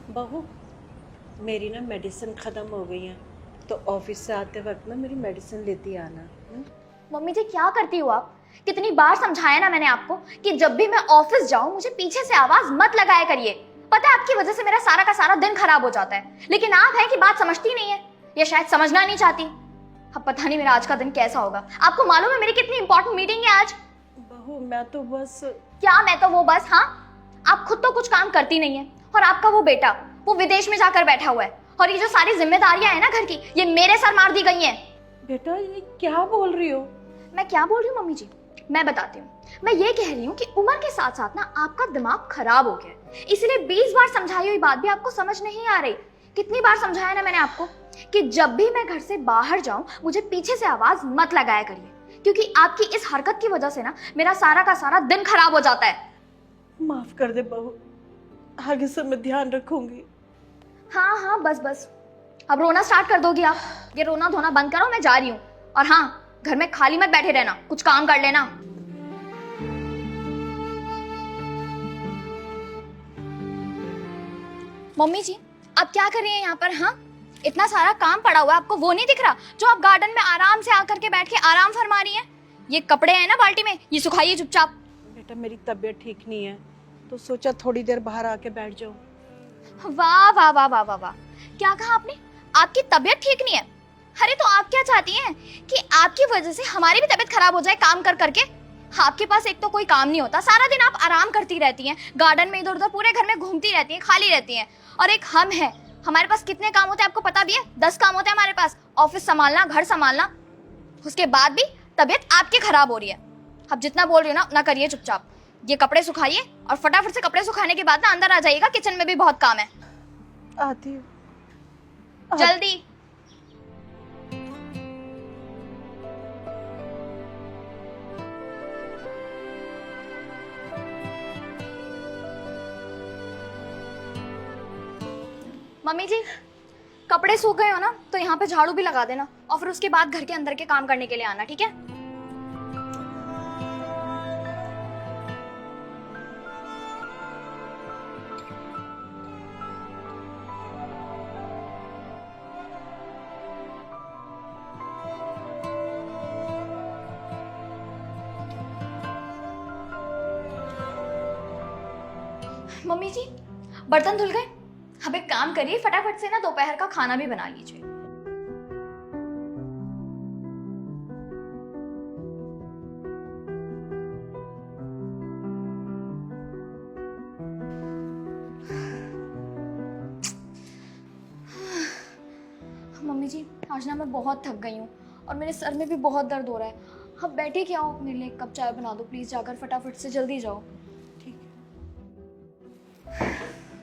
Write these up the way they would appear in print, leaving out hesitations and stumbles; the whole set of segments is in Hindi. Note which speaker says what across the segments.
Speaker 1: बहू, मेरी ना मेडिसिन ख़त्म हो गई है, तो ऑफिस से आते वक्त ना मेरी मेडिसिन लेती आना।
Speaker 2: मम्मी जी क्या करती हो आप? कितनी बार समझाया ना मैंने आपको कि जब भी मैं ऑफिस जाऊं मुझे पीछे से आवाज मत लगाया करिए। पता है आपकी वजह से मेरा सारा का सारा दिन खराब हो जाता है, लेकिन आप हैं कि बात समझती नहीं है या शायद समझना नहीं चाहती। अब पता नहीं मेरा आज का दिन कैसा होगा। आपको मालूम है मेरी कितनी इंपॉर्टेंट मीटिंग है आज।
Speaker 1: बहू मैं तो बस।
Speaker 2: क्या मैं तो वो बस? हाँ, आप खुद तो कुछ काम करती नहीं है और आपका वो बेटा वो विदेश में जाकर बैठा हुआ है और ये जो सारी जिम्मेदारियां है ना घर की, ये मेरे सर मार दी गई हैं।
Speaker 1: बेटा ये क्या बोल रही हो?
Speaker 2: मैं क्या बोल रही हूँ मम्मी जी, मैं बताती हूँ। मैं ये कह रही हूँ कि उम्र के साथ साथ ना आपका दिमाग खराब हो गया, इसलिए 20 बार समझाई हुई बात भी आपको समझ नहीं आ रही। कितनी बार समझाया ना मैंने आपको कि जब भी मैं घर से बाहर जाऊं मुझे पीछे से आवाज मत लगाया करिए, क्योंकि आपकी इस हरकत की वजह से ना मेरा सारा का सारा दिन खराब हो जाता है।
Speaker 1: माफ कर दे बहू, आगे से मैं ध्यान रखूंगी।
Speaker 2: हाँ हाँ बस बस, अब रोना स्टार्ट कर दोगी आप? ये रोना धोना बंद करो, मैं जा रही हूँ। और हाँ, घर में खाली मत बैठे रहना, कुछ काम कर लेना। मम्मी जी आप क्या कर रही हैं यहाँ पर? हाँ, इतना सारा काम पड़ा हुआ है, आपको वो नहीं दिख रहा जो आप गार्डन में आराम से आकर के बैठ के आराम फरमा रही हैं? ये कपड़े हैं ना बाल्टी में, ये सुखाइए चुपचाप।
Speaker 1: बेटा मेरी तबीयत ठीक नहीं है, तो सोचा थोड़ी देर बाहर आके बैठ जाऊं।
Speaker 2: वाह वाह वाह वाह वाह वाह, क्या कहा आपने? आपकी तबीयत ठीक नहीं है? अरे तो आप क्या चाहती हैं कि आपकी वजह से हमारी भी तबीयत खराब हो जाए काम कर करके? आपके पास एक तो कोई काम नहीं होता, सारा दिन आप आराम करती रहती हैं, गार्डन में इधर उधर पूरे घर में घूमती रहती हैं, खाली रहती हैं। और एक हम हैं, हमारे पास कितने काम होते हैं आपको पता भी है? 10 काम होते हैं हमारे पास, ऑफिस संभालना, घर संभालना, उसके बाद भी तबीयत आपकी खराब हो रही है। अब जितना बोल रही हो ना उतना करिए चुपचाप। ये कपड़े सुखाइए और फटाफट से कपड़े सुखाने के बाद ना अंदर आ जाइएगा, किचन में भी बहुत काम है।
Speaker 1: आती हूँ।
Speaker 2: जल्दी। मम्मी जी कपड़े सूख गए हो ना तो यहाँ पे झाड़ू भी लगा देना और फिर उसके बाद घर के अंदर के काम करने के लिए आना, ठीक है? मम्मी जी बर्तन धुल गए? अब एक काम करिए, फटाफट से ना दोपहर का खाना भी बना लीजिए। मम्मी जी आज ना मैं बहुत थक गई हूँ और मेरे सर में भी बहुत दर्द हो रहा है। अब बैठे क्या हो, मेरे लिए एक कप चाय बना दो प्लीज, जाकर फटाफट से, जल्दी जाओ।
Speaker 1: ठीक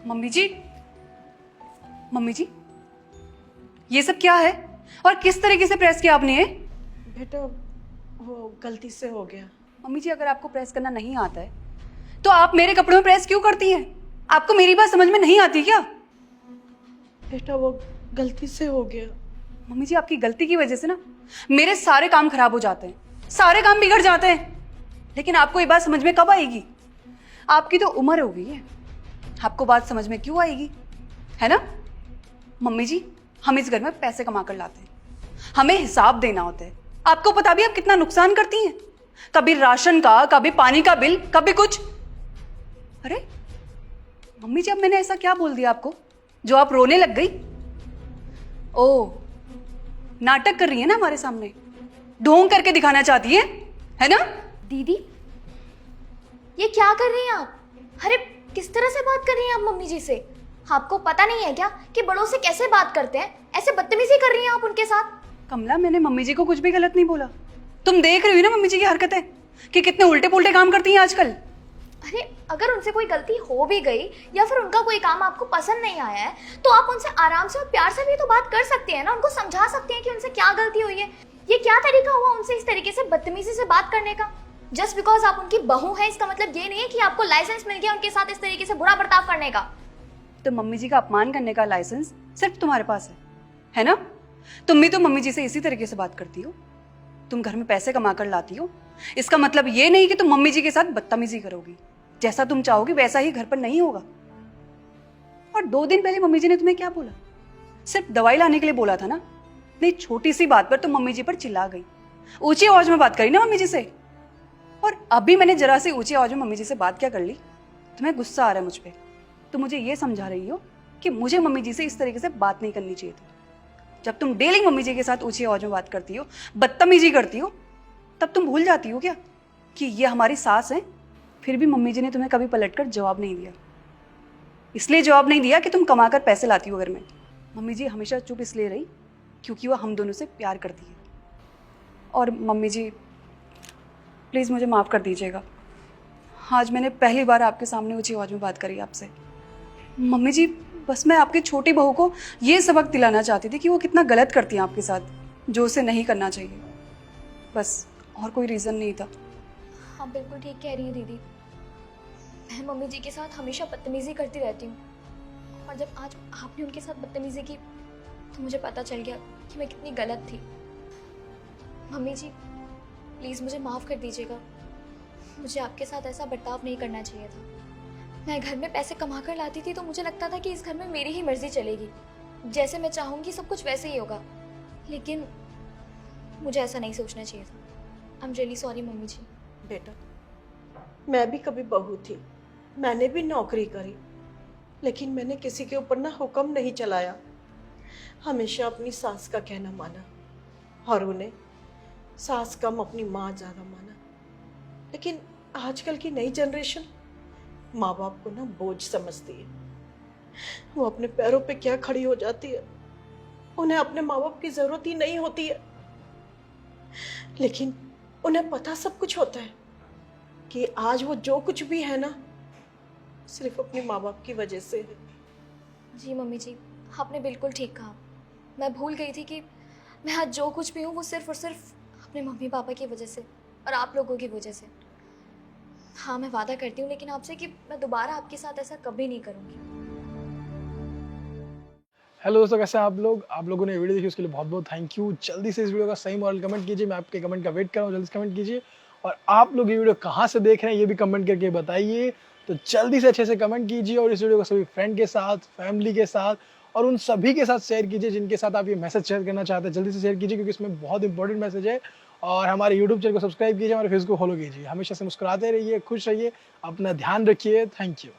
Speaker 3: मम्मी जी, मम्मी जी, ये सब क्या है और किस तरीके से प्रेस किया आपने ये?
Speaker 1: बेटा वो गलती से हो गया।
Speaker 3: मम्मी जी अगर आपको प्रेस करना नहीं आता है तो आप मेरे कपड़ों में प्रेस क्यों करती हैं? आपको मेरी बात समझ में नहीं आती क्या?
Speaker 1: बेटा वो गलती से हो गया।
Speaker 3: मम्मी जी आपकी गलती की वजह से ना मेरे सारे काम खराब हो जाते हैं, सारे काम बिगड़ जाते हैं। लेकिन आपको ये बात समझ में कब आएगी? आपकी तो उम्र हो गई है, आपको बात समझ में क्यों आएगी, है ना? मम्मी जी हम इस घर में पैसे कमा कर लाते हैं, हमें हिसाब देना होता है। आपको पता भी आप कितना नुकसान करती हैं, कभी राशन का, कभी पानी का बिल, कभी कुछ। अरे मम्मी जी अब मैंने ऐसा क्या बोल दिया आपको जो आप रोने लग गई? ओ नाटक कर रही है ना हमारे सामने, ढोंग करके दिखाना चाहती है ना?
Speaker 2: दीदी ये क्या कर रही हैं आप? अरे किस तरह से बात कर रही हैं आप मम्मी जी से? आपको पता नहीं है क्या कि बड़ों से कैसे बात करते हैं? ऐसे बदतमीजी कर रही हैं आप उनके साथ।
Speaker 3: कमला मैंने मम्मी जी को कुछ भी गलत नहीं बोला, तुम देख रही हो ना मम्मी जी की हरकतें कि कितने उल्टे पुल्टे काम करती हैं आजकल।
Speaker 2: अरे अगर उनसे कोई गलती हो भी गई या फिर उनका कोई काम आपको पसंद नहीं आया है तो आप उनसे आराम से और प्यार से भी तो बात कर सकते हैं ना, उनको समझा सकते हैं कि उनसे क्या गलती हुई है। ये क्या तरीका हुआ उनसे इस तरीके से बदतमीजी से बात करने का? जस्ट बिकॉज आप उनकी बहू है इसका मतलब ये नहीं है कि आपको लाइसेंस मिल गया उनके साथ इस तरीके से बुरा बर्ताव करने का।
Speaker 3: तो मम्मी जी का अपमान करने का लाइसेंस सिर्फ तुम्हारे पास है ना? तुम भी तो मम्मी जी से इसी तरीके से बात करती हो, तुम घर में पैसे कमा कर लाती हो, इसका मतलब ये नहीं कि तुम मम्मी जी के साथ बदतमीजी करोगी। जैसा तुम चाहोगी वैसा ही घर पर नहीं होगा। और 2 दिन पहले मम्मी जी ने तुम्हें क्या बोला? सिर्फ दवाई लाने के लिए बोला था ना। नहीं, छोटी सी बात पर तुम मम्मी जी पर चिल्ला गई, ऊंची आवाज में बात करी ना मम्मी जी से। और अभी मैंने जरा सी ऊंची आवाज में मम्मी जी से बात क्या कर ली? तुम्हें गुस्सा आ रहा है मुझ पे। तुम मुझे ये समझा रही हो कि मुझे मम्मी जी से इस तरीके से बात नहीं करनी चाहिए थी। जब तुम डेली मम्मी जी के साथ ऊंची आवाज में बात करती हो, बदतमीजी करती हो, तब तुम भूल जाती हो क्या कि ये हमारी सास है? फिर भी मम्मी जी ने तुम्हें कभी पलटकर जवाब नहीं दिया। इसलिए जवाब नहीं दिया कि तुम कमाकर पैसे लाती हो घर में। मम्मी जी हमेशा चुप इसलिए रही क्योंकि वो हम दोनों से प्यार करती है। और मम्मी जी प्लीज़ मुझे माफ़ कर दीजिएगा, आज मैंने पहली बार आपके सामने ऊंची आवाज़ में बात करी आपसे। मम्मी जी बस मैं आपकी छोटी बहू को ये सबक दिलाना चाहती थी कि वो कितना गलत करती हैं आपके साथ, जो उसे नहीं करना चाहिए। बस, और कोई रीज़न नहीं था।
Speaker 2: हाँ बिल्कुल ठीक कह रही हैं दीदी, मैं मम्मी जी के साथ हमेशा बदतमीजी करती रहती हूँ, और जब आज आपने उनके साथ बदतमीजी की तो मुझे पता चल गया कि मैं कितनी गलत थी। मम्मी जी प्लीज़ मुझे माफ़ कर दीजिएगा, मुझे आपके साथ ऐसा बर्ताव नहीं करना चाहिए था। मैं घर में पैसे कमा कर लाती थी तो मुझे लगता था कि इस घर में मेरी ही मर्जी चलेगी, जैसे मैं चाहूँगी सब कुछ वैसे ही होगा, लेकिन मुझे ऐसा नहीं सोचना चाहिए था। I am really sorry mummy ji.
Speaker 1: बेटा, मैं भी कभी बहू थी, मैंने भी नौकरी करी, लेकिन मैंने किसी के ऊपर ना हुक्म नहीं चलाया। हमेशा अपनी सास का कहना माना, और उन्हें सास कम अपनी माँ ज़्यादा माना। लेकिन आजकल की नई जनरेशन माँ बाप को ना बोझ समझती है। वो अपने पैरों पे क्या खड़ी हो जाती है, उन्हें अपने माँ बाप की ज़रूरत ही नहीं होती है, लेकिन उन्हें पता सब कुछ होता है कि आज वो जो कुछ भी है ना, सिर्फ अपने माँ बाप की वजह से है।
Speaker 2: जी मम्मी जी, आपने बिल्कुल ठीक कहा। मैं भूल गई थी कि मैं आज जो कुछ भी हूँ वो सिर्फ और सिर्फ अपने मम्मी पापा की वजह से और आप लोगों की वजह से। हाँ मैं वादा करती हूँ लेकिन आपसे कि मैं दोबारा आपके साथ ऐसा कभी नहीं करूँगी।
Speaker 4: हेलो दोस्तों, कैसे हैं आप लोगों ने वीडियो देखी उसके लिए बहुत बहुत थैंक यू। जल्दी से इस वीडियो का सही मॉडल कमेंट कीजिए, मैं आपके कमेंट का वेट कर रहा हूँ, जल्दी से कमेंट कीजिए। और आप लोग ये वीडियो कहाँ से देख रहे हैं ये भी कमेंट करके बताइए। तो जल्दी से अच्छे से कमेंट कीजिए और इस वीडियो को सभी फ्रेंड के साथ, फैमिली के साथ और उन सभी के साथ शेयर कीजिए जिनके साथ आप ये मैसेज शेयर करना चाहते हैं। जल्दी से शेयर कीजिए क्योंकि इसमें बहुत इंपॉर्टेंट मैसेज है। और हमारे यूट्यूब चैनल को सब्सक्राइब कीजिए, हमारे फेसबुक को फॉलो कीजिए। हमेशा से मुस्कुराते रहिए, खुश रहिए, अपना ध्यान रखिए। Thank you.